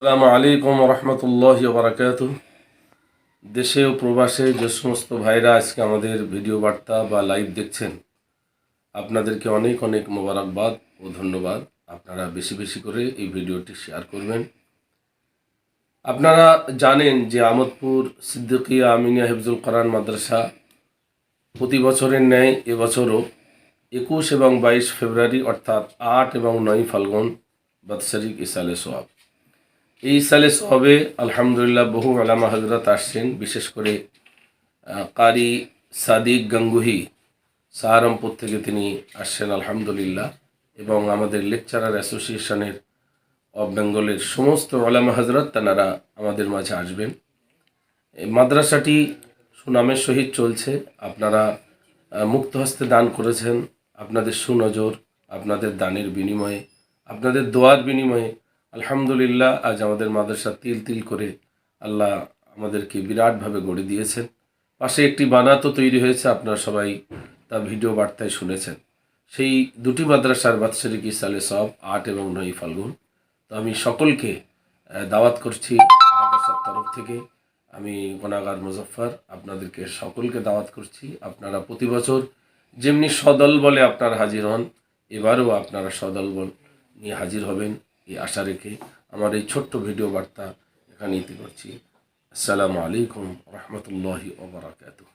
আসসালামু আলাইকুম রহমতুল্লাহি বারাকাতুহু। দেশে ও প্রবাসে যে সমস্ত ভাইরা আজকে আমাদের ভিডিও বার্তা বা লাইভ দেখছেন, আপনাদেরকে অনেক অনেক মোবারকবাদ ও ধন্যবাদ। আপনারা বেশি বেশি করে এই ভিডিওটি শেয়ার করবেন। আপনারা জানেন যে আমোদপুর সিদ্দিকিয়া আমিনিয়া হিফজুল কোরআন মাদ্রাসা প্রতি বছরের ন্যায় এবছরও 21 এবং 22 ফেব্রুয়ারি অর্থাৎ 8 এবং 9 ফাল্গুন বাৎসরিক ইসালে সোয়াব। এই সালে সবে আলহামদুলিল্লাহ বহু আলামা হজরত আসছেন, বিশেষ করে কারি সাদিক গাঙ্গুহি সাহারামপুর থেকে তিনি আসছেন আলহামদুলিল্লাহ, এবং আমাদের লেকচারার অ্যাসোসিয়েশনের অফ বেঙ্গলের সমস্ত আলামা হজরত তানারা আমাদের মাঝে আসবেন। এই মাদ্রাসাটি সুনামের সহিত চলছে। আপনারা মুক্ত হস্তে দান করেছেন। আপনাদের সুনজর, আপনাদের দানের বিনিময়ে, আপনাদের দোয়ার বিনিময়ে আলহামদুলিল্লাহ আজ আমাদের মাদ্রাসা তিল তিল করে আল্লাহ আমাদেরকে বিরাটভাবে গড়ে দিয়েছেন। পাশে একটি বানাতও তৈরি হয়েছে, আপনারা সবাই তা ভিডিও বার্তায় শুনেছেন। সেই দুটি মাদ্রাসার বাৎসরিক ইসালে সব 8 এবং 9 ফাল্গুন। তো আমি সকলকে দাওয়াত করছি মাদ্রাসার তরফ থেকে। আমি গুনাহগার মুজফ্ফর আপনাদেরকে সকলকে দাওয়াত করছি। আপনারা প্রতি বছর যেমনি সদল বলে আপনারা হাজির হন, এবারও আপনারা সদল বল নিয়ে হাজির হবেন এই আশা রেখে আমার এই ছোট্ট ভিডিও বার্তা এখানে ইতি করছি। আসসালামু আলাইকুম রহমতুল্লাহি ওয়া বারাকাতুহু।